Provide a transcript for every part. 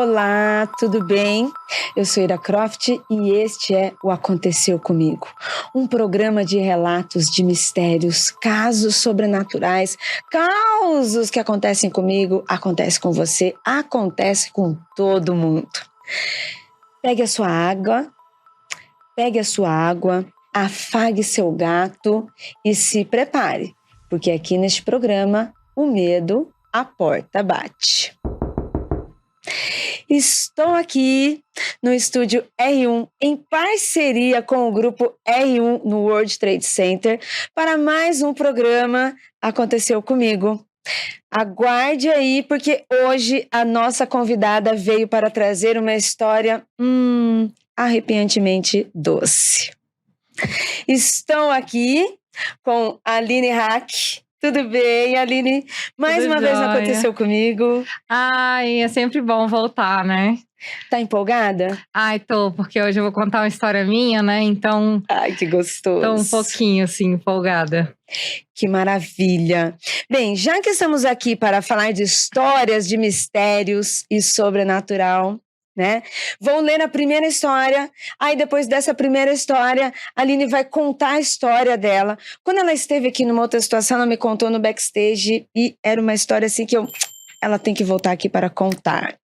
Olá, tudo bem? Eu sou Ira Croft e este é o Aconteceu Comigo, um programa de relatos de mistérios, casos sobrenaturais, causos que acontecem comigo, acontece com você, acontece com todo mundo. Pegue a sua água, afague seu gato e se prepare, porque aqui neste programa o medo, a porta bate. Estou aqui no estúdio R1 em parceria com o grupo R1 no World Trade Center para mais um programa Aconteceu Comigo. Aguarde aí, porque hoje a nossa convidada veio para trazer uma história arrepiantemente doce. Estou aqui com a Aline Hack. Tudo bem, Aline? Mais uma vez Aconteceu Comigo. Ai, é sempre bom voltar, né? Tá empolgada? Ai, tô, porque hoje eu vou contar uma história minha, né? Então... Ai, que gostoso. Tô um pouquinho, assim, empolgada. Que maravilha. Bem, já que estamos aqui para falar de histórias, de mistérios e sobrenatural, né? Vou ler a primeira história, aí depois dessa primeira história, a Aline vai contar a história dela. Quando ela esteve aqui numa outra situação, ela me contou no backstage e era uma história assim que ela tem que voltar aqui para contar.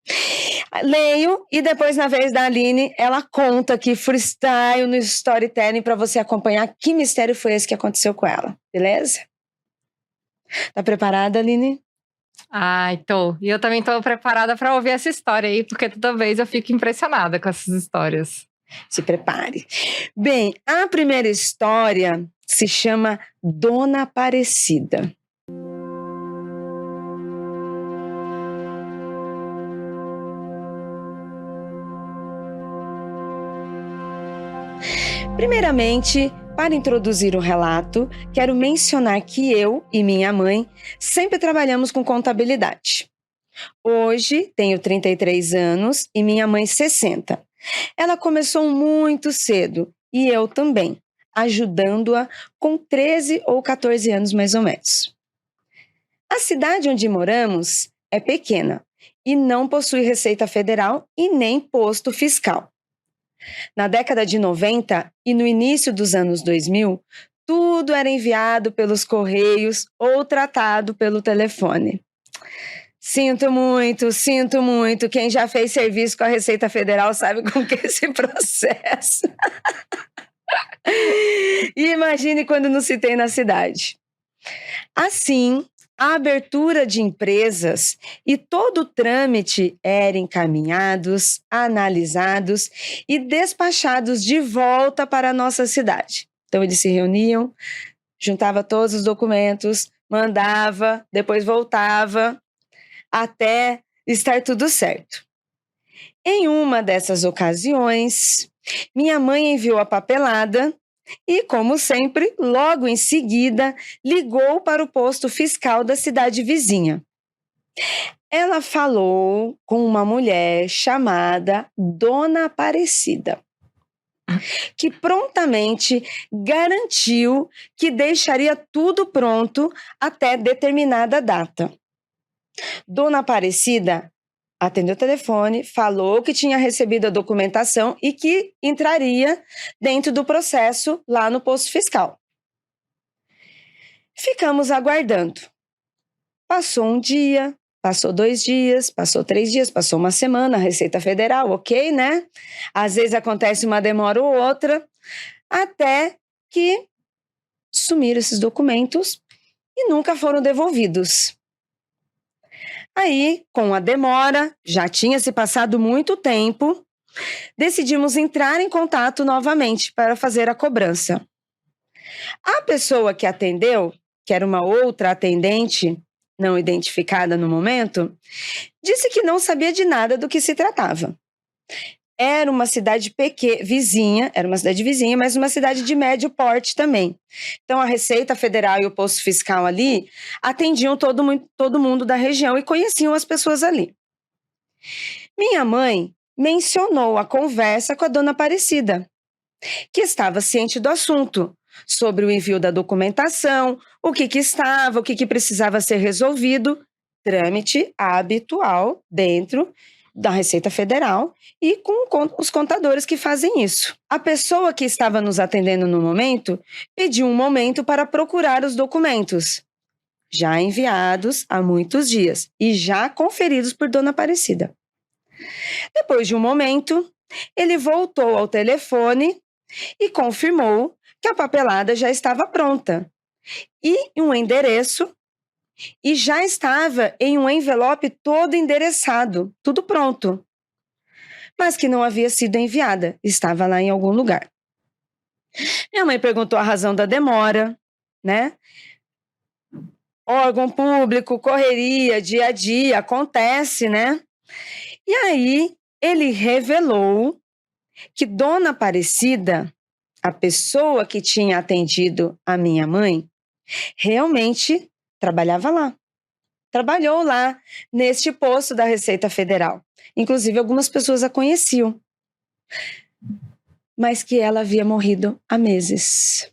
Leio e depois, na vez da Aline, ela conta aqui freestyle no storytelling para você acompanhar que mistério foi esse que aconteceu com ela, beleza? Tá preparada, Aline? Ai, tô. E eu também tô preparada para ouvir essa história aí, porque toda vez eu fico impressionada com essas histórias. Se prepare. Bem, a primeira história se chama Dona Aparecida. Primeiramente, para introduzir o relato, quero mencionar que eu e minha mãe sempre trabalhamos com contabilidade. Hoje tenho 33 anos e minha mãe 60. Ela começou muito cedo e eu também, ajudando-a com 13 ou 14 anos mais ou menos. A cidade onde moramos é pequena e não possui Receita Federal e nem posto fiscal. Na década de 90 e no início dos anos 2000, tudo era enviado pelos correios ou tratado pelo telefone. Sinto muito. Quem já fez serviço com a Receita Federal sabe como que é esse processo. E imagine quando não se tem na cidade. Assim, a abertura de empresas e todo o trâmite eram encaminhados, analisados e despachados de volta para a nossa cidade. Então, eles se reuniam, juntavam todos os documentos, mandava, depois voltava, até estar tudo certo. Em uma dessas ocasiões, minha mãe enviou a papelada e, como sempre, logo em seguida, ligou para o posto fiscal da cidade vizinha. Ela falou com uma mulher chamada Dona Aparecida, que prontamente garantiu que deixaria tudo pronto até determinada data. Dona Aparecida atendeu o telefone, falou que tinha recebido a documentação e que entraria dentro do processo lá no posto fiscal. Ficamos aguardando. Passou um dia, passou 2 dias, passou 3 dias, passou uma semana, Receita Federal, ok, né? Às vezes acontece uma demora ou outra, até que sumiram esses documentos e nunca foram devolvidos. Aí, com a demora, já tinha se passado muito tempo, decidimos entrar em contato novamente para fazer a cobrança. A pessoa que atendeu, que era uma outra atendente, não identificada no momento, disse que não sabia de nada do que se tratava. Era uma cidade vizinha, mas uma cidade de médio porte também. Então, a Receita Federal e o posto fiscal ali atendiam todo mundo da região e conheciam as pessoas ali. Minha mãe mencionou a conversa com a Dona Aparecida, que estava ciente do assunto, sobre o envio da documentação, o que precisava ser resolvido, trâmite habitual dentro da Receita Federal e com os contadores que fazem isso. A pessoa que estava nos atendendo no momento pediu um momento para procurar os documentos, já enviados há muitos dias e já conferidos por Dona Aparecida. Depois de um momento, ele voltou ao telefone e confirmou que a papelada já estava pronta e um endereço, e já estava em um envelope todo endereçado, tudo pronto, mas que não havia sido enviada, estava lá em algum lugar. Minha mãe perguntou a razão da demora, né? Órgão público, correria, dia a dia, acontece, né? E aí ele revelou que Dona Aparecida, a pessoa que tinha atendido a minha mãe, realmente trabalhava lá. Trabalhou lá neste posto da Receita Federal. Inclusive, algumas pessoas a conheciam. Mas que ela havia morrido há meses.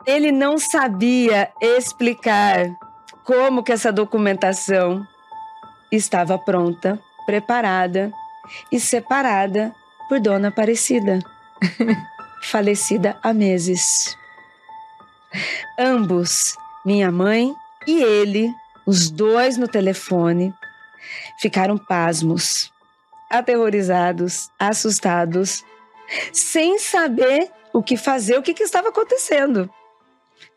Ele não sabia explicar como que essa documentação estava pronta, preparada e separada por Dona Aparecida, falecida há meses. Ambos, minha mãe e ele, os dois no telefone, ficaram pasmos, aterrorizados, assustados, sem saber o que fazer, o que estava acontecendo.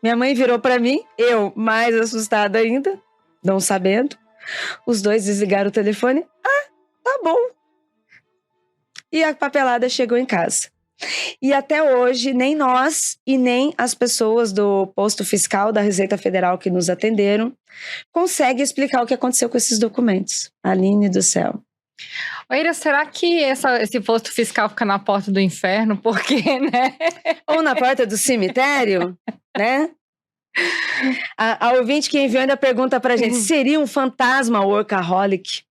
Minha mãe virou para mim, eu mais assustada ainda, não sabendo. Os dois desligaram o telefone. Ah, tá bom. E a papelada chegou em casa. E até hoje, nem nós e nem as pessoas do posto fiscal da Receita Federal que nos atenderam conseguem explicar o que aconteceu com esses documentos. Aline do céu. Oira, será que esse posto fiscal fica na porta do inferno? Por quê, né? Ou na porta do cemitério, né? A ouvinte que enviou ainda pergunta pra gente, seria um fantasma workaholic?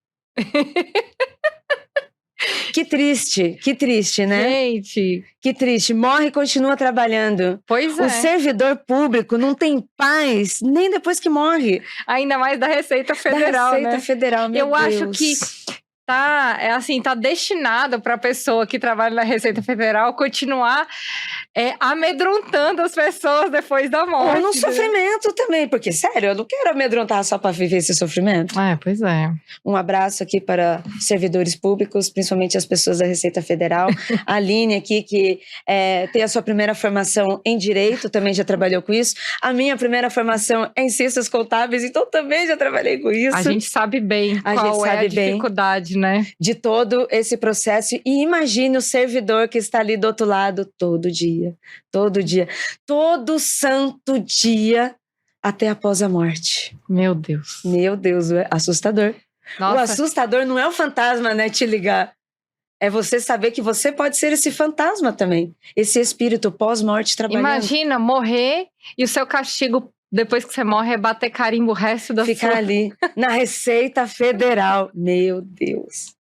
Que triste, né? Gente. Que triste. Morre e continua trabalhando. Pois é. O servidor público não tem paz nem depois que morre. Ainda mais da Receita Federal, da Receita né? Federal, meu Deus. Eu acho que tá destinado para a pessoa que trabalha na Receita Federal continuar amedrontando as pessoas depois da morte. Ou no sofrimento também, porque, sério, eu não quero amedrontar só para viver esse sofrimento. Pois é. Um abraço aqui para servidores públicos, principalmente as pessoas da Receita Federal. A Aline aqui, que tem a sua primeira formação em Direito, também já trabalhou com isso. A minha primeira formação é em Ciências Contábeis, então também já trabalhei com isso. A gente sabe bem qual é a dificuldade, né? De todo esse processo. E imagine o servidor que está ali do outro lado todo dia, todo santo dia, até após a morte. Meu Deus. Meu Deus, é assustador. Nossa. O assustador não é o fantasma, né, te ligar. É você saber que você pode ser esse fantasma também. Esse espírito pós-morte trabalhando. Imagina morrer e o seu castigo depois que você morre é bater carimbo o resto da Ficar ali, na Receita Federal. Meu Deus.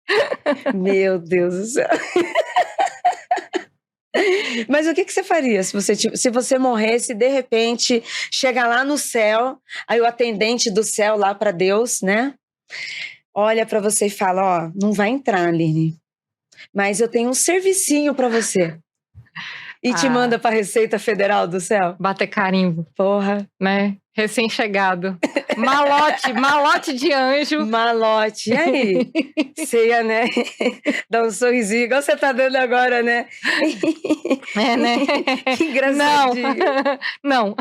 Meu Deus do céu. Mas o que você faria se você morresse, de repente, chega lá no céu, aí o atendente do céu lá para Deus, né? Olha para você e fala, não vai entrar, Aline, mas eu tenho um servicinho para você. E te manda pra Receita Federal do céu? Bater carimbo. Porra. Né? Recém-chegado. Malote de anjo. Malote. E aí? Você ia, né? Dar um sorrisinho, igual você tá dando agora, né? Né? Que engraçadinho. Não.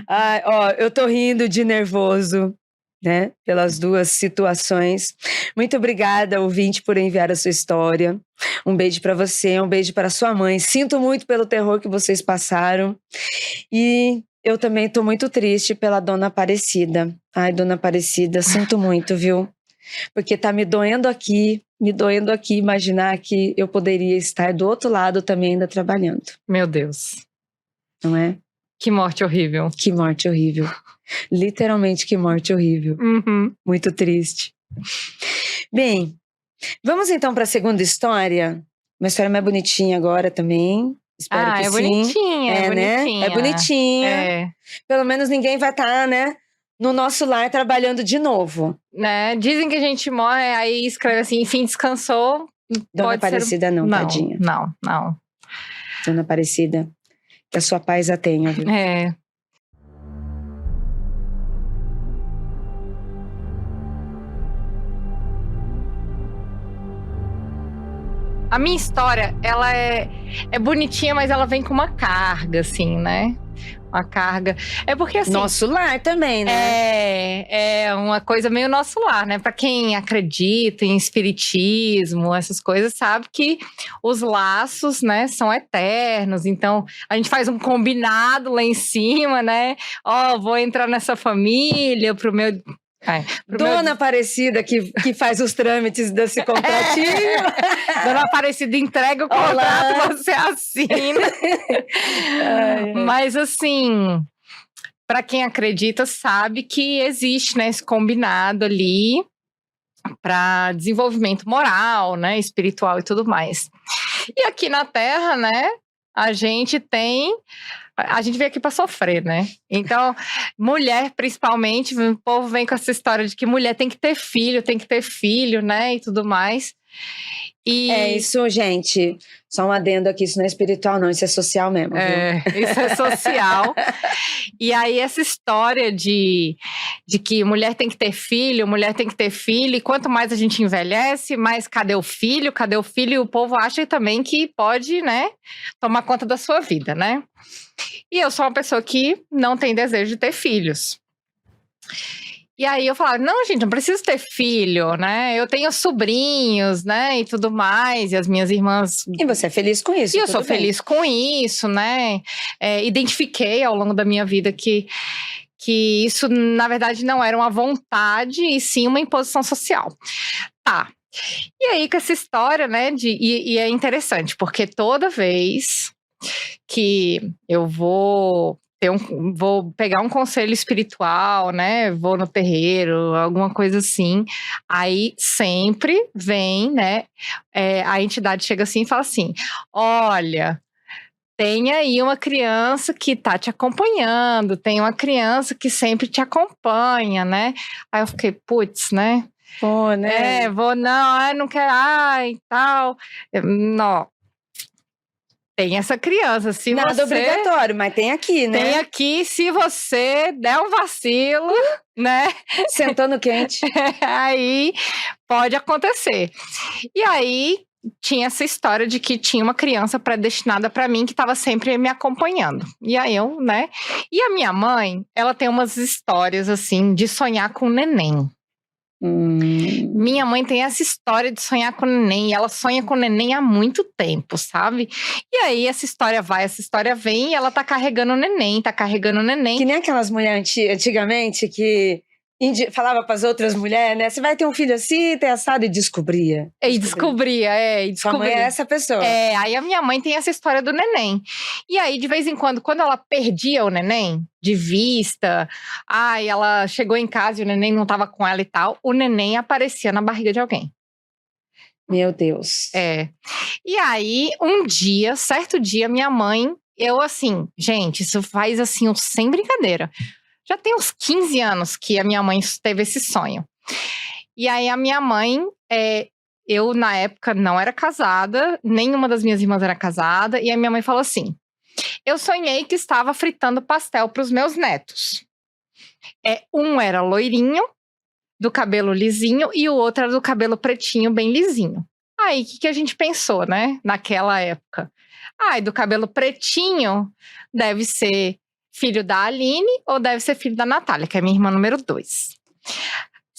Ai, eu tô rindo de nervoso, né? Pelas duas situações. Muito obrigada, ouvinte, por enviar a sua história. Um beijo para você, um beijo para sua mãe. Sinto muito pelo terror que vocês passaram. E eu também tô muito triste pela Dona Aparecida. Ai, Dona Aparecida, sinto muito, viu? Porque tá me doendo aqui imaginar que eu poderia estar do outro lado também ainda trabalhando. Meu Deus. Não é? Que morte horrível. Que morte horrível. Literalmente, que morte horrível. Uhum. Muito triste. Bem, vamos então para a segunda história. Uma história mais bonitinha agora também, Espero que é sim. bonitinha, é né? bonitinha. É bonitinha. É. Pelo menos ninguém vai estar, né, no nosso lar trabalhando de novo. Né? Dizem que a gente morre, aí escreve assim, enfim, descansou. Dona Pode Aparecida ser... não, tadinha. Não. Dona Aparecida, que a sua paz a tenha, viu? É. A minha história, ela é bonitinha, mas ela vem com uma carga, assim, né? Uma carga. É porque, assim... Nosso lar também, né? É uma coisa meio nosso lar, né? Pra quem acredita em espiritismo, essas coisas, sabe que os laços, né, são eternos. Então, a gente faz um combinado lá em cima, né? Vou entrar nessa família pro meu... Dona Aparecida, que faz os trâmites desse contratinho. Dona Aparecida entrega o contrato, você assina. Mas assim, para quem acredita, sabe que existe, né, esse combinado ali para desenvolvimento moral, né, espiritual e tudo mais. E aqui na Terra, né, a gente veio aqui para sofrer, né? Então, mulher, principalmente, o povo vem com essa história de que mulher tem que ter filho, né? E tudo mais. É isso, gente. Só um adendo aqui, isso não é espiritual, não, isso é social mesmo. Viu? Isso é social. E aí, essa história de que mulher tem que ter filho, e quanto mais a gente envelhece, mais cadê o filho? E o povo acha também que pode, né, tomar conta da sua vida, né? E eu sou uma pessoa que não tem desejo de ter filhos. E aí eu falava, não, gente, não preciso ter filho, né? Eu tenho sobrinhos, né? E tudo mais, e as minhas irmãs... E você é feliz com isso? E eu sou feliz com isso, né? Identifiquei ao longo da minha vida que isso, na verdade, não era uma vontade, e sim uma imposição social. Tá. E aí, com essa história, né? E é interessante, porque toda vez que eu vou pegar um conselho espiritual, né? Vou no terreiro, alguma coisa assim. Aí sempre vem, né? A entidade chega assim e fala assim: olha, tem aí uma criança que tá te acompanhando, tem uma criança que sempre te acompanha, né? Aí eu fiquei, putz, né? Pô, né? Não quero, e tal. Não. Tem essa criança, se nada você... obrigatório, mas tem aqui, né? Tem aqui, se você der um vacilo, né? Sentando quente. Aí pode acontecer. E aí tinha essa história de que tinha uma criança predestinada para mim que estava sempre me acompanhando. E aí eu, né? E a minha mãe, ela tem umas histórias assim de sonhar com o neném. Minha mãe tem essa história de sonhar com o neném, e ela sonha com o neném há muito tempo, sabe? E aí essa história vai, essa história vem, e ela tá carregando o neném. Que nem aquelas mulheres antigamente que falava para as outras mulheres, né? Você vai ter um filho assim, ter assado, e descobria. E descobria. Sua mãe é essa pessoa. Aí a minha mãe tem essa história do neném. E aí, de vez em quando ela perdia o neném de vista, ela chegou em casa e o neném não tava com ela e tal, o neném aparecia na barriga de alguém. Meu Deus. E aí, certo dia, minha mãe, eu assim, gente, isso faz assim, sem brincadeira. Já tem uns 15 anos que a minha mãe teve esse sonho. E aí, a minha mãe, eu na época não era casada, nenhuma das minhas irmãs era casada, e a minha mãe falou assim: eu sonhei que estava fritando pastel para os meus netos. Um era loirinho, do cabelo lisinho, e o outro era do cabelo pretinho, bem lisinho. Aí, o que a gente pensou, né? Naquela época. Do cabelo pretinho, deve ser filho da Aline ou deve ser filho da Natália, que é minha irmã número 2.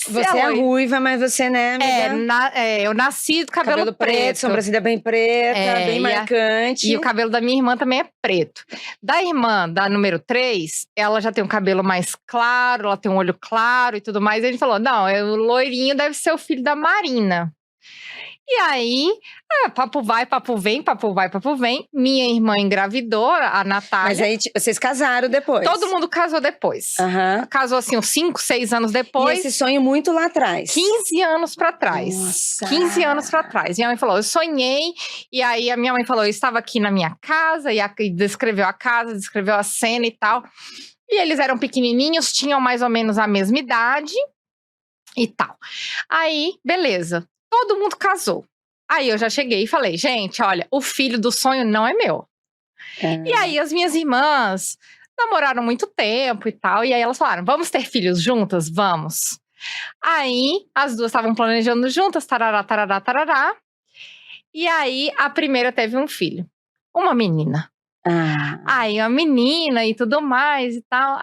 Você é ruiva, mas você, né, amiga? Eu nasci do cabelo preto. Sobrancelha bem preta, bem marcante. E o cabelo da minha irmã também é preto. Da irmã, da número 3, ela já tem um cabelo mais claro, ela tem um olho claro e tudo mais. E a gente falou, não, o loirinho deve ser o filho da Marina. E aí, papo vai, papo vem, papo vai, papo vem. Minha irmã engravidou, a Natália. Mas aí vocês casaram depois? Todo mundo casou depois. Aham. Casou assim, uns 5, 6 anos depois. E esse sonho muito lá atrás? 15 anos pra trás. Nossa. 15 anos pra trás. Minha mãe falou, eu sonhei. E aí a minha mãe falou, eu estava aqui na minha casa. E descreveu a casa, descreveu a cena e tal. E eles eram pequenininhos, tinham mais ou menos a mesma idade. E tal. Aí, beleza. Todo mundo casou. Aí eu já cheguei e falei, gente, olha, o filho do sonho não é meu. E aí as minhas irmãs namoraram muito tempo e tal. E aí elas falaram, vamos ter filhos juntas? Vamos. Aí as duas estavam planejando juntas, tarará, tarará, tarará. E aí a primeira teve um filho. Uma menina. Aí uma menina e tudo mais e tal.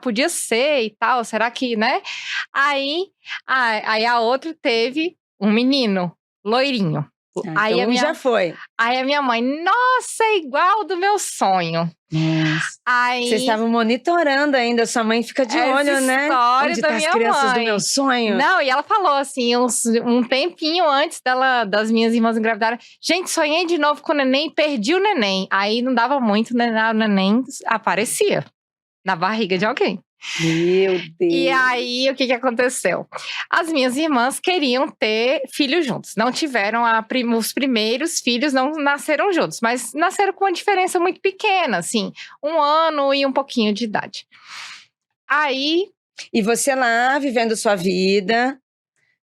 Podia ser e tal, será que, né? Aí a outra teve um menino, loirinho. Aí então já foi. Aí a minha mãe, nossa, é igual do meu sonho. Nossa. Aí, vocês estavam monitorando ainda, sua mãe fica de olho, né? História Onde da tá minha as crianças mãe. do meu sonho? Não, e ela falou assim, um tempinho antes das minhas irmãs engravidarem. Gente, sonhei de novo com o neném, perdi o neném. Aí não dava muito, né? O neném aparecia na barriga de alguém. Meu Deus. E aí, o que aconteceu? As minhas irmãs queriam ter filhos juntos. Não tiveram os primeiros filhos, não nasceram juntos. Mas nasceram com uma diferença muito pequena, assim. 1 ano e um pouquinho de idade. Aí... E você lá, vivendo sua vida,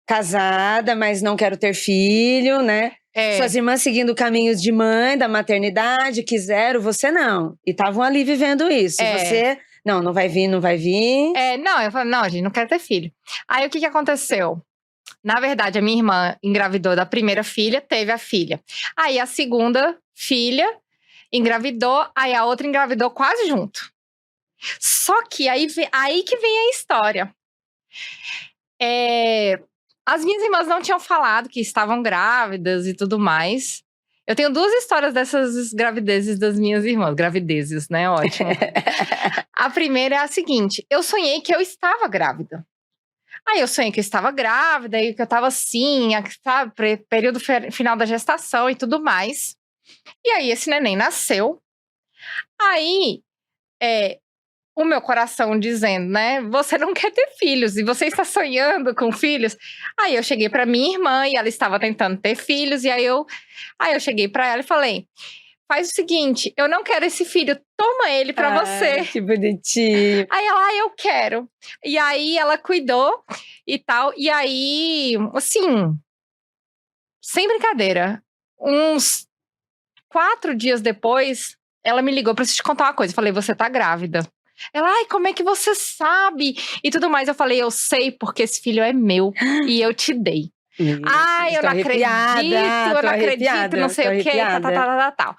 casada, mas não quero ter filho, né? Suas irmãs seguindo caminhos de mãe, da maternidade, quiseram, você não. E estavam ali vivendo isso. Você... Não vai vir, não vai vir. Não, eu falei, não, gente, não quero ter filho. Aí, o que aconteceu? Na verdade, a minha irmã engravidou da primeira filha, teve a filha. Aí, a segunda filha engravidou, aí a outra engravidou quase junto. Só que aí que vem a história. As minhas irmãs não tinham falado que estavam grávidas e tudo mais. Eu tenho 2 histórias dessas gravidezes das minhas irmãs. Gravidezes, né? Ótimo. A primeira é a seguinte. Eu sonhei que eu estava grávida. Aí eu sonhei que eu estava grávida e que eu estava assim, sabe? Período final da gestação e tudo mais. E aí esse neném nasceu. Aí, o meu coração dizendo, né? Você não quer ter filhos e você está sonhando com filhos. Aí eu cheguei para minha irmã e ela estava tentando ter filhos. E aí eu cheguei para ela e falei, faz o seguinte, eu não quero esse filho, toma ele para você. Que bonitinho. Aí ela, eu quero. E aí ela cuidou e tal. E aí, assim, sem brincadeira, uns 4 dias depois, ela me ligou para te contar uma coisa. Eu falei, você tá grávida. Ela, como é que você sabe? E tudo mais. Eu falei, eu sei porque esse filho é meu e eu te dei. Eu não acredito, não sei o quê, tal.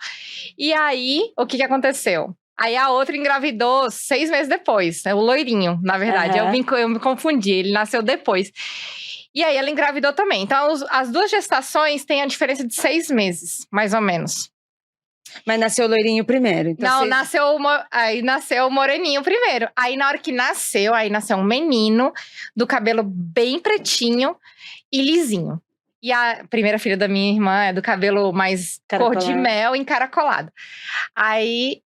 E aí, o que aconteceu? Aí a outra engravidou 6 meses depois, o loirinho, na verdade. Eu me confundi, ele nasceu depois. E aí ela engravidou também. Então, as 2 gestações têm a diferença de 6 meses, mais ou menos. Mas nasceu o loirinho primeiro. Então não, aí nasceu o moreninho primeiro. Aí na hora que nasceu, um menino do cabelo bem pretinho e lisinho. E a primeira filha da minha irmã é do cabelo mais cor de mel, encaracolado. Aí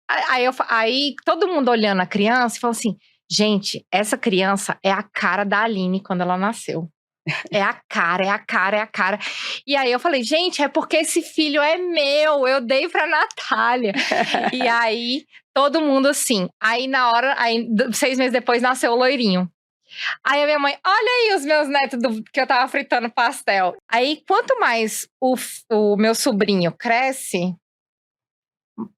todo mundo olhando a criança e falou assim, gente, essa criança é a cara da Aline quando ela nasceu. É a cara. E aí eu falei, gente, é porque esse filho é meu, eu dei pra Natália. E aí, todo mundo assim. Aí 6 meses depois, nasceu o loirinho. Aí a minha mãe, olha aí os meus netos que eu tava fritando pastel. Aí, quanto mais o meu sobrinho cresce,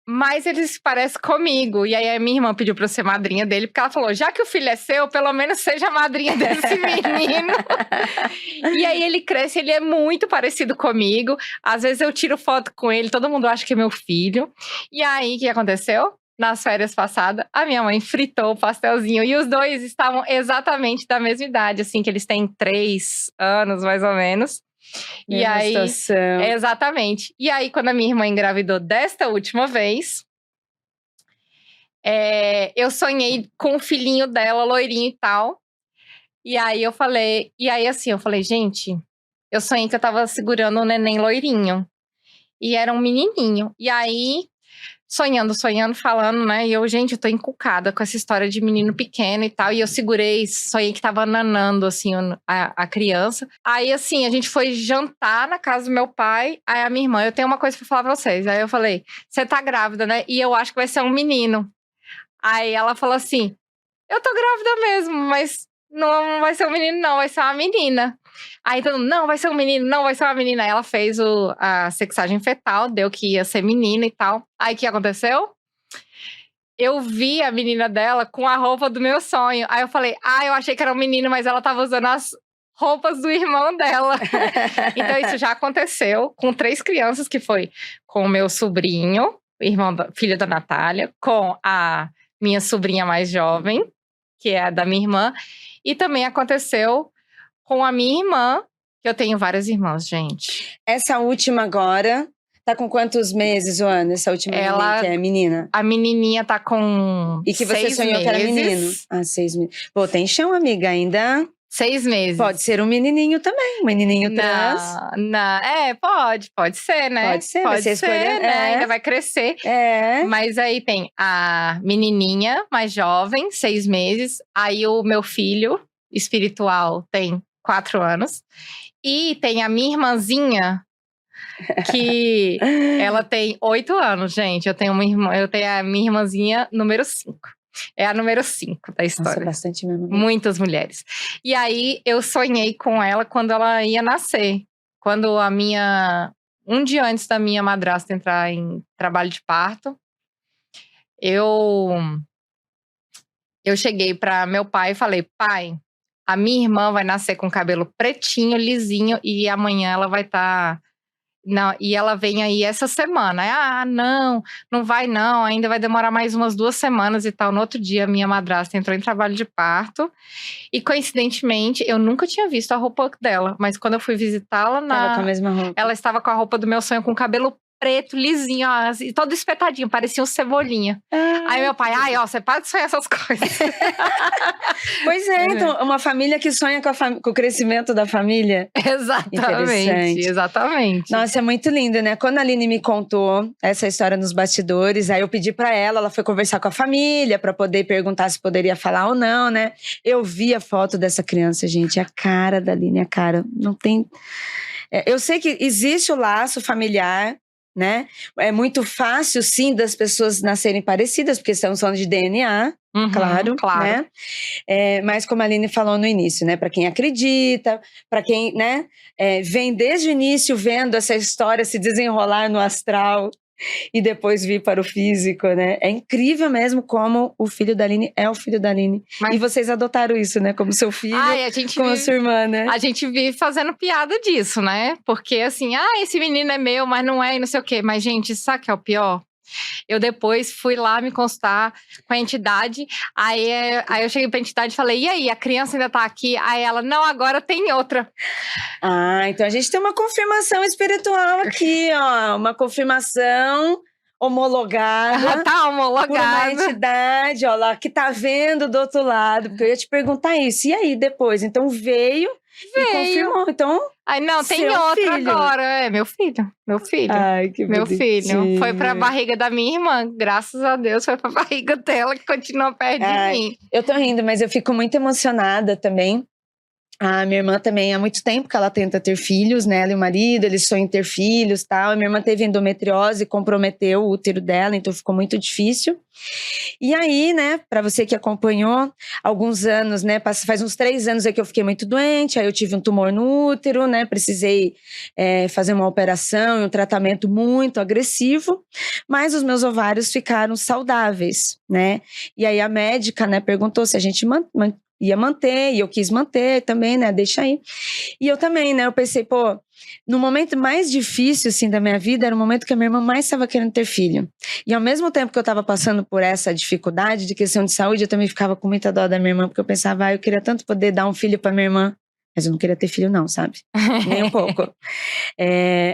mais ele se parece comigo. E aí a minha irmã pediu pra eu ser madrinha dele, porque ela falou, já que o filho é seu, pelo menos seja a madrinha desse menino. E aí ele cresce, ele é muito parecido comigo. Às vezes eu tiro foto com ele, todo mundo acha que é meu filho. E aí, o que aconteceu? Nas férias passadas, a minha mãe fritou o pastelzinho. E os 2 estavam exatamente da mesma idade, assim, que eles têm 3 anos, mais ou menos. E aí, exatamente. E aí, quando a minha irmã engravidou desta última vez, eu sonhei com o filhinho dela, loirinho e tal. E aí eu falei, gente, eu sonhei que eu tava segurando um neném loirinho. E era um menininho. E aí, sonhando, falando, né? E eu, gente, eu tô encucada com essa história de menino pequeno e tal. E eu sonhei que tava nanando, assim, a criança. Aí, assim, a gente foi jantar na casa do meu pai. Aí a minha irmã, eu tenho uma coisa pra falar pra vocês. Aí eu falei, você tá grávida, né? E eu acho que vai ser um menino. Aí ela falou assim, eu tô grávida mesmo, mas não vai ser um menino, não, vai ser uma menina. Aí todo mundo, não, vai ser um menino, não, vai ser uma menina. Aí ela fez a sexagem fetal, deu que ia ser menina e tal. Aí o que aconteceu? Eu vi a menina dela com a roupa do meu sonho. Aí eu falei, eu achei que era um menino, mas ela tava usando as roupas do irmão dela. Então isso já aconteceu com 3 crianças, que foi com o meu sobrinho, filho da Natália, com a minha sobrinha mais jovem, que é a da minha irmã, e também aconteceu com a minha irmã, que eu tenho várias irmãs, gente. Essa última agora, tá com quantos meses, Joana? Essa última neném, que é menina? A menininha tá com E que você 6 sonhou meses. que era menino? 6 meses. Pô, tem chão, amiga, ainda... 6 meses. Pode ser um menininho também, um menininho trans. Pode ser, né? Pode ser, pode ser, né? É. Ainda vai crescer. É. Mas aí tem a menininha mais jovem, 6 meses. Aí o meu filho espiritual tem 4 anos. E tem a minha irmãzinha, que ela tem 8 anos, gente. Eu tenho a minha irmãzinha número 5. É a número 5 da história. Nossa, bastante mesmo. Muitas mulheres. E aí, eu sonhei com ela quando ela ia nascer. Quando um dia antes da minha madrasta entrar em trabalho de parto, eu cheguei para meu pai e falei, pai, a minha irmã vai nascer com cabelo pretinho, lisinho, e amanhã ela vai estar... Não, e ela vem aí essa semana. Não vai não, ainda vai demorar mais umas 2 semanas e tal. No outro dia, minha madrasta entrou em trabalho de parto. E coincidentemente, eu nunca tinha visto a roupa dela. Mas quando eu fui visitá-la, Tava com a mesma roupa. Ela estava com a roupa do meu sonho, com o cabelo preto, lisinho, ó, assim, todo espetadinho, parecia um cebolinha. Aí meu pai, você para de sonhar essas coisas. Pois é, então, uma família que sonha com o crescimento da família. Exatamente. Nossa, é muito lindo, né? Quando a Aline me contou essa história nos bastidores, aí eu pedi pra ela foi conversar com a família pra poder perguntar se poderia falar ou não, né? Eu vi a foto dessa criança, gente, a cara da Aline, a cara, não tem... Eu sei que existe o laço familiar, né? É muito fácil, sim, das pessoas nascerem parecidas, porque estamos falando de DNA, claro. Né? Mas como a Aline falou no início, né? Para quem acredita, para quem, né? Vem desde o início vendo essa história se desenrolar no astral e depois vir para o físico, né? É incrível mesmo como o filho da Aline é o filho da Aline. E vocês adotaram isso, né? Como seu filho, como a sua irmã, né? A gente vive fazendo piada disso, né? Porque assim, esse menino é meu, mas não é, e não sei o quê. Mas, gente, sabe o que é o pior? Eu depois fui lá me consultar com a entidade, aí eu cheguei pra entidade e falei, e aí, a criança ainda tá aqui? Aí ela, não, agora tem outra. Então a gente tem uma confirmação espiritual aqui, ó, uma confirmação homologada. Tá homologada. Por uma entidade, ó lá, que tá vendo do outro lado, porque eu ia te perguntar isso, e aí depois? Então veio. E confirmou, então... não, tem outra filho. Agora. É meu filho. Ai, que meu bonitinho. filho. Foi pra barriga da minha irmã. Graças a Deus, foi pra barriga dela, que continua perto de mim. Eu tô rindo, mas eu fico muito emocionada também. A minha irmã também, há muito tempo que ela tenta ter filhos, né? Ela e o marido, eles sonham em ter filhos e tal. A minha irmã teve endometriose, comprometeu o útero dela, então ficou muito difícil. E aí, né, pra você que acompanhou alguns anos, né, faz uns 3 anos que eu fiquei muito doente, aí eu tive um tumor no útero, né, precisei fazer uma operação e um tratamento muito agressivo, mas os meus ovários ficaram saudáveis, né? E aí a médica, né, perguntou se a gente ia manter, e eu quis manter também, né, deixa aí. E eu também, né, eu pensei, no momento mais difícil, assim, da minha vida, era o momento que a minha irmã mais estava querendo ter filho. E ao mesmo tempo que eu estava passando por essa dificuldade de questão de saúde, eu também ficava com muita dó da minha irmã, porque eu pensava, eu queria tanto poder dar um filho para minha irmã, mas eu não queria ter filho não, sabe? Nem um pouco.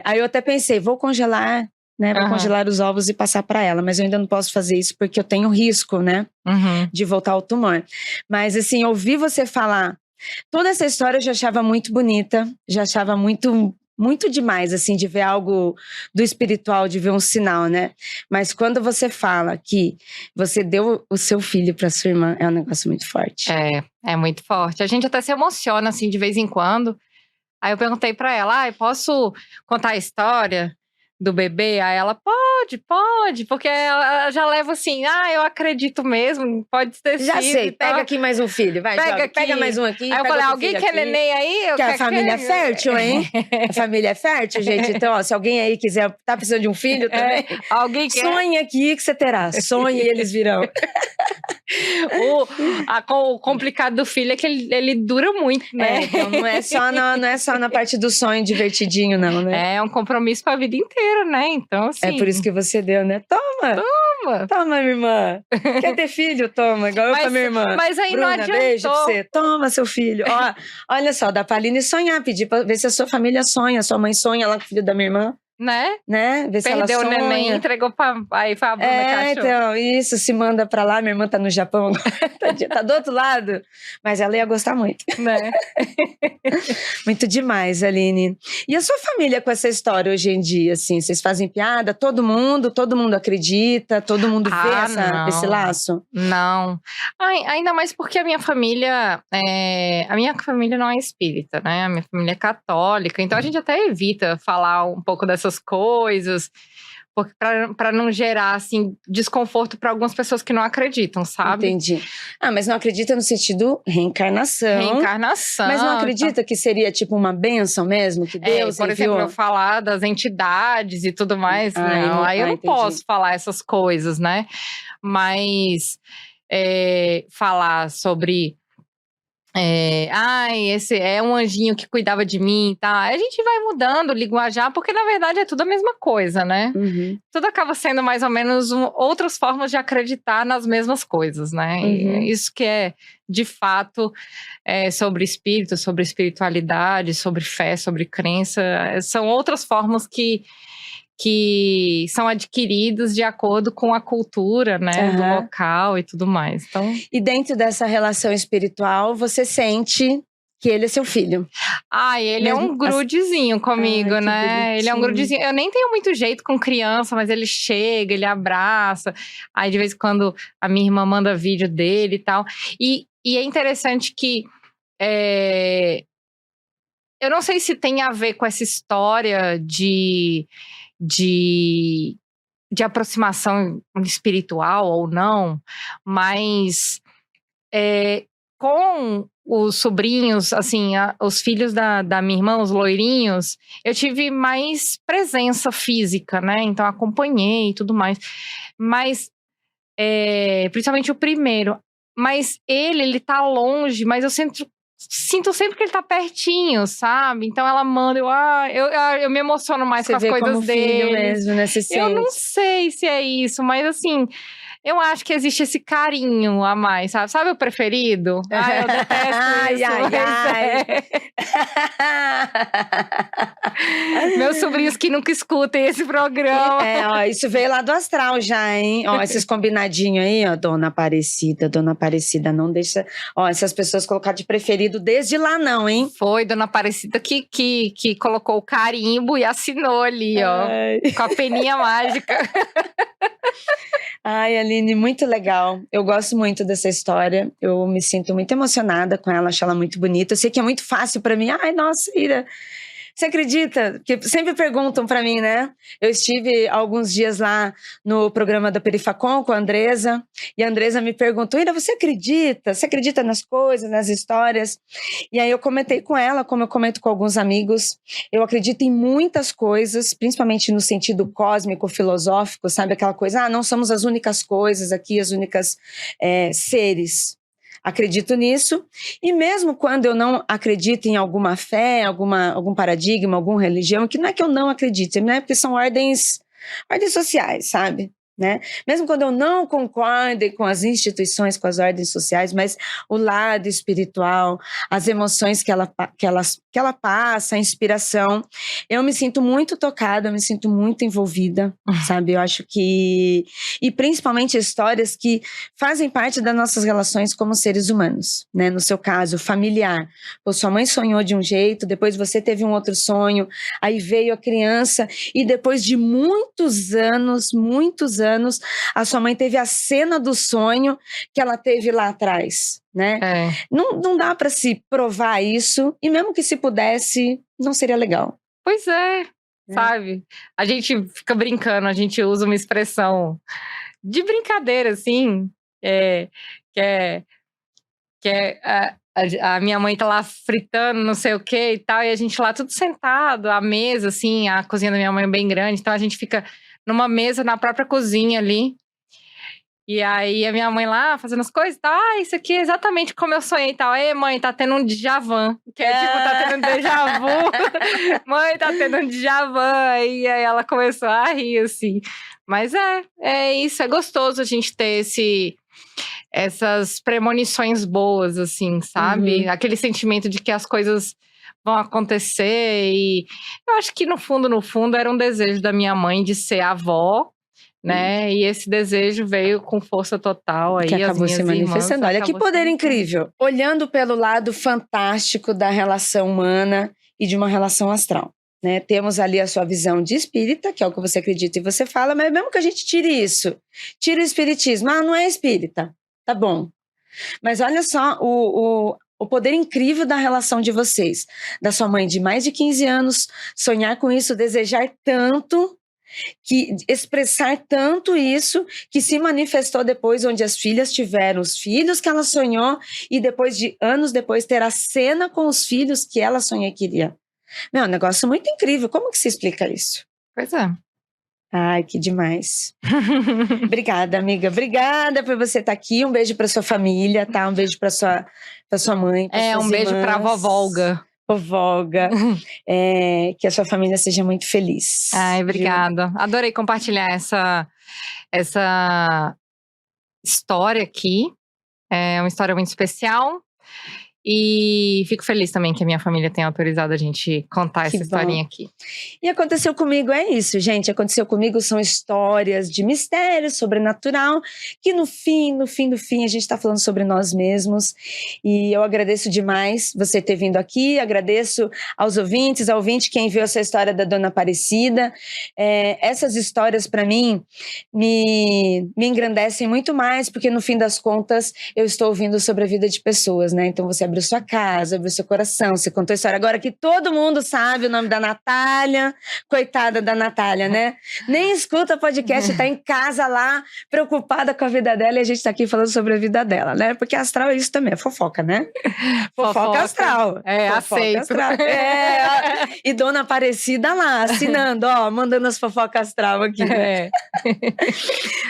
Aí eu até pensei, vou congelar, né, vou congelar os ovos e passar para ela, mas eu ainda não posso fazer isso porque eu tenho risco, né, de voltar ao tumor. Mas assim, ouvir você falar Toda essa história eu já achava muito bonita, já achava muito demais, assim, de ver algo do espiritual, de ver um sinal, né? Mas quando você fala que você deu o seu filho para sua irmã, é um negócio muito forte. É muito forte. A gente até se emociona, assim, de vez em quando. Aí eu perguntei pra ela, posso contar a história do bebê? Aí ela, pode, porque ela já leva assim, eu acredito mesmo, pode ter Já sido sei, e tal. pega aqui mais um filho, vai, pega mais um aqui. Aí eu falei, alguém quer neném aí? Que a família é fértil, hein? A família é fértil, gente. Então, ó, se alguém aí quiser, tá precisando de um filho também, alguém quer? Sonhe aqui que você terá, sonhe e eles virão. O complicado do filho é que ele dura muito, né? Então não é só na parte do sonho divertidinho, não, né? É um compromisso pra vida inteira, né? Então, assim... É por isso que você deu, né? Toma, minha irmã. Quer ter filho? Toma, igual eu com a minha irmã. Mas aí Bruna, não adiantou. beijo pra você. Toma, seu filho. Ó, olha só, dá pra Aline sonhar, pedir pra ver se a sua família sonha, sua mãe sonha lá com o filho da minha irmã. Né? Ver se ela sonha. Perdeu o neném, entregou pra Bruna cachorro. Então, isso, se manda pra lá, minha irmã tá no Japão agora, tá do outro lado, mas ela ia gostar muito. Né? Muito demais, Aline. E a sua família com essa história hoje em dia, assim, vocês fazem piada? Todo mundo acredita? Todo mundo vê esse laço? Não. Ainda mais porque a minha família não é espírita, né? A minha família é católica, então a gente até evita falar um pouco dessas coisas, para não gerar assim desconforto para algumas pessoas que não acreditam, sabe? Entendi. Mas não acredita no sentido reencarnação. Mas não acredita que seria tipo uma bênção mesmo, que Deus por enviou? exemplo, eu falar das entidades e tudo mais, não. Aí eu não posso falar essas coisas, né? Mas falar sobre esse é um anjinho que cuidava de mim, tá? A gente vai mudando o linguajar, porque na verdade é tudo a mesma coisa, né? Uhum. Tudo acaba sendo mais ou menos outras formas de acreditar nas mesmas coisas, né? Uhum. E isso que é, de fato, sobre espírito, sobre espiritualidade, sobre fé, sobre crença, são outras formas que são adquiridos de acordo com a cultura, né, do local e tudo mais. Então... E dentro dessa relação espiritual, você sente que ele é seu filho? Ele é um grudezinho comigo, né? Ele é um grudezinho. Eu nem tenho muito jeito com criança, mas ele chega, ele abraça. Aí, de vez em quando, a minha irmã manda vídeo dele e tal. E é interessante que... eu não sei se tem a ver com essa história de aproximação espiritual ou não, mas com os sobrinhos, assim, os filhos da minha irmã, os loirinhos, eu tive mais presença física, né? Então acompanhei e tudo mais. Mas, principalmente o primeiro. Mas ele tá longe, mas eu sinto sempre que ele tá pertinho, sabe? Então ela manda, eu me emociono mais com as coisas como dele. Filho mesmo, né? Eu não sei se é isso, mas assim, eu acho que existe esse carinho a mais, sabe? Sabe o preferido? Eu detesto isso. Meus sobrinhos que nunca escutem esse programa. Isso veio lá do astral já, hein? Esses combinadinhos aí, Dona Aparecida, não deixa... essas pessoas colocar de preferido desde lá não, hein? Foi Dona Aparecida que colocou o carimbo e assinou ali, com a peninha mágica. Ai, Aline, muito legal. Eu gosto muito dessa história. Eu me sinto muito emocionada com ela, acho ela muito bonita. Eu sei que é muito fácil pra mim. Ai, nossa, Ira, você acredita? Porque sempre perguntam pra mim, né? Eu estive alguns dias lá no programa da Perifacom com a Andresa, e a Andresa me perguntou, Ira, você acredita? Você acredita nas coisas, nas histórias? E aí eu comentei com ela, como eu comento com alguns amigos, eu acredito em muitas coisas, principalmente no sentido cósmico, filosófico, sabe? Aquela coisa, não somos as únicas coisas aqui, as únicas seres. Acredito nisso, e mesmo quando eu não acredito em alguma fé, algum paradigma, alguma religião, que não é que eu não acredite, né? Porque são ordens sociais, sabe? né? Mesmo quando eu não concordo com as instituições, com as ordens sociais, mas o lado espiritual, as emoções que ela passa, a inspiração, eu me sinto muito tocada, eu me sinto muito envolvida, sabe? Eu acho que... E principalmente histórias que fazem parte das nossas relações como seres humanos, né? No seu caso, familiar. Pô, sua mãe sonhou de um jeito, depois você teve um outro sonho, aí veio a criança, e depois de muitos anos, a sua mãe teve a cena do sonho que ela teve lá atrás, né? Não dá para se provar isso, e mesmo que se pudesse, não seria legal. Pois é, sabe? A gente fica brincando, a gente usa uma expressão de brincadeira, assim, a minha mãe tá lá fritando não sei o que e tal, e a gente lá tudo sentado, à mesa, assim, a cozinha da minha mãe é bem grande, então a gente fica numa mesa na própria cozinha ali. E aí a minha mãe lá fazendo as coisas e tal, isso aqui é exatamente como eu sonhei e tal. Ei, mãe, tá tendo um déjà vu. Que é tipo, tá tendo um déjà vu. Mãe, tá tendo um déjà vu. E aí ela começou a rir, assim. Mas é isso, é gostoso a gente ter essas premonições boas, assim, sabe? Aquele sentimento de que as coisas vão acontecer. E eu acho que no fundo era um desejo da minha mãe de ser avó, né? E esse desejo veio com força total aí, que acabou as minhas se manifestando. irmãs, Olha que poder incrível. Olhando pelo lado fantástico da relação humana e de uma relação astral, né? Temos ali a sua visão de espírita, que é o que você acredita e você fala, mas mesmo que a gente tire isso, tire o espiritismo, não é espírita, tá bom. Mas olha só o poder incrível da relação de vocês, da sua mãe de mais de 15 anos, sonhar com isso, desejar tanto, que expressar tanto isso, que se manifestou depois, onde as filhas tiveram os filhos que ela sonhou, e depois de anos depois ter a cena com os filhos que ela sonhou que queria. Meu, um negócio muito incrível. Como que se explica isso? Pois é. Ai, que demais. Obrigada, amiga. Obrigada por você estar aqui. Um beijo para sua família, tá? Um beijo para sua mãe, para suas irmãs. Um beijo para a vovó Olga. Que a sua família seja muito feliz. Ai, obrigada. Viu? Adorei compartilhar essa história aqui. É uma história muito especial. E fico feliz também que a minha família tenha autorizado a gente contar essa historinha aqui. E aconteceu comigo, é isso, gente. Aconteceu comigo, são histórias de mistério sobrenatural, que no fim, a gente está falando sobre nós mesmos. E eu agradeço demais você ter vindo aqui, agradeço aos ouvintes, ao ouvinte que enviou essa história da Dona Aparecida. Essas histórias, para mim, me engrandecem muito mais, porque no fim das contas, eu estou ouvindo sobre a vida de pessoas, né? Então você abriu sua casa, abriu seu coração, você contou a história. Agora que todo mundo sabe o nome da Natália, coitada da Natália, né? Nem escuta podcast, tá em casa lá, preocupada com a vida dela, e a gente tá aqui falando sobre a vida dela, né? Porque astral é isso também, é fofoca, né? Fofoca astral. Aceito. Astral. E Dona Aparecida lá, assinando, ó, mandando as fofocas astral aqui.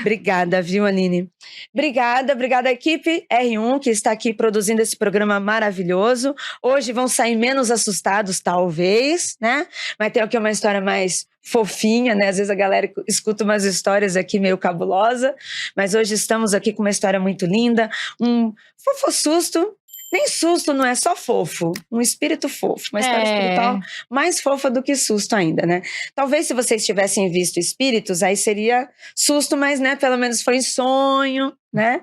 Obrigada, viu, Aline? Obrigada, equipe R1, que está aqui produzindo esse programa maravilhoso. Hoje vão sair menos assustados, talvez, né? Mas tem aqui uma história mais fofinha, né? Às vezes a galera escuta umas histórias aqui meio cabulosa, mas hoje estamos aqui com uma história muito linda, um fofo susto. Nem susto, não é só fofo, um espírito fofo, uma história espiritual mais fofa do que susto ainda, né? Talvez se vocês tivessem visto espíritos, aí seria susto, mas, né, pelo menos foi em sonho, né?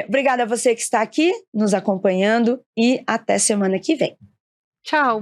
Obrigada a você que está aqui nos acompanhando e até semana que vem. Tchau.